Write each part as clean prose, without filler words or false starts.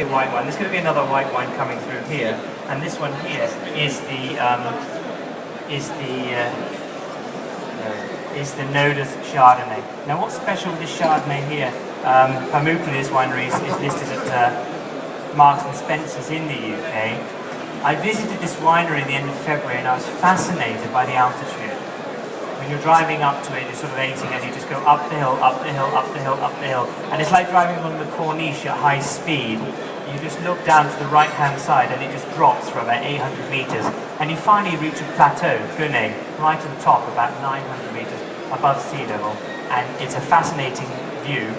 White wine. There's going to be another white wine coming through here, and this one here is the NODUS Chardonay. Now, what's special with this Chardonnay here? Pamukkale's winery is listed at Marks and Spencer's in the UK. I visited this winery at the end of February, and I was fascinated by the altitude. When you're driving up to it, you're sort of 80, and you just go up the hill, up the hill, up the hill, up the hill, and it's like driving along the Corniche at high speed. You just look down to the right-hand side, and it just drops for about 800 meters, and you finally reach a plateau, Gunay, right at the top, about 900 meters above sea level, and it's a fascinating view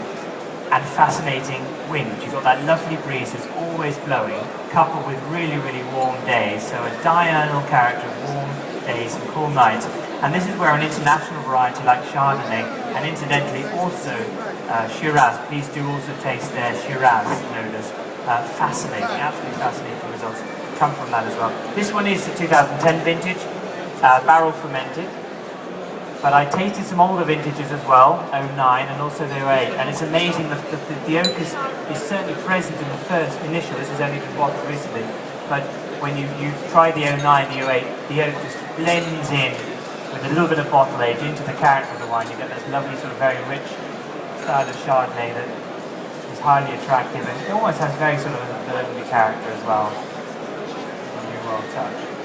and fascinating wind. You've got that lovely breeze that's always blowing, coupled with really, really warm days, so a diurnal character of warm days and cool nights. And this is where an international variety like Chardonnay, and incidentally also Shiraz, please do also taste their Shiraz NODUS. Fascinating, absolutely fascinating results come from that as well. This one is the 2010 vintage, barrel fermented, but I tasted some older vintages as well, 09 and also the 08, and it's amazing, the oak is certainly present in the first initial. This has only been bottled recently, but when you try the 09, the 08, the oak just blends in with a little bit of bottle age into the character of the wine. You get this lovely sort of very rich style of Chardonnay that is highly attractive, and it almost has very sort of a burgundy character as well. Very well touched.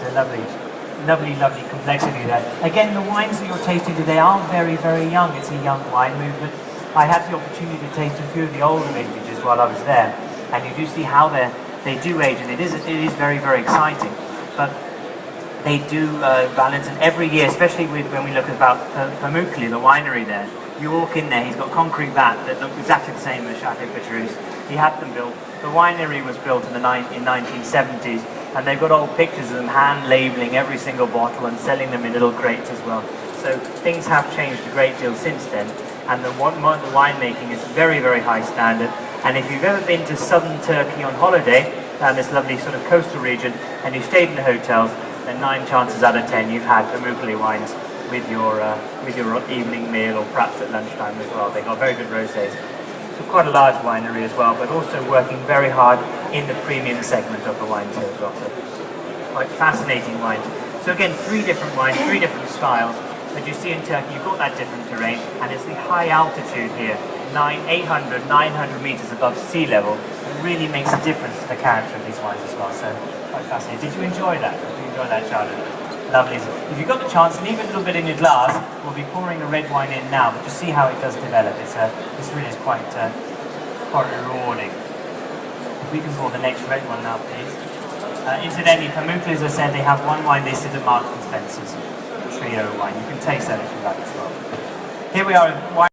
A lovely complexity there. Again, the wines that you're tasting today are very, very young. It's a young wine movement. I had the opportunity to taste a few of the older vintages while I was there, and you do see how they do age, and it is very, very exciting. But they do balance, and every year, especially when we look about Pamukkale, the winery there, you walk in there, he's got concrete vat that look exactly the same as Chateau Petrus. He had them built. The winery was built in 1970s, and they've got old pictures of them hand labeling every single bottle and selling them in little crates as well. So things have changed a great deal since then, and the winemaking is very, very high standard. And if you've ever been to southern Turkey on holiday, down this lovely sort of coastal region, and you've stayed in the hotels, then 9 chances out of 10 you've had Pamukkale wines with your evening meal, or perhaps at lunchtime as well. They've got very good rosés. So quite a large winery as well, but also working very hard in the premium segment of the wines here as well. So quite fascinating wines. So again, 3 different wines, 3 different styles. But you see in Turkey, you've got that different terrain, and it's the high altitude here, 800, 900 meters above sea level. It really makes a difference to the character of these wines as well. So quite fascinating. Did you enjoy that? Did you enjoy that, Chardonnay? Lovely. If you've got the chance, leave it a little bit in your glass. We'll be pouring a red wine in now, but just see how it does develop. This really is quite rewarding. If we can pour the next red one now, please. Incidentally, Pamukkale, as I said, they have one wine listed at Marks and Spencer's, trio wine. You can taste that if you like as well. Here we are.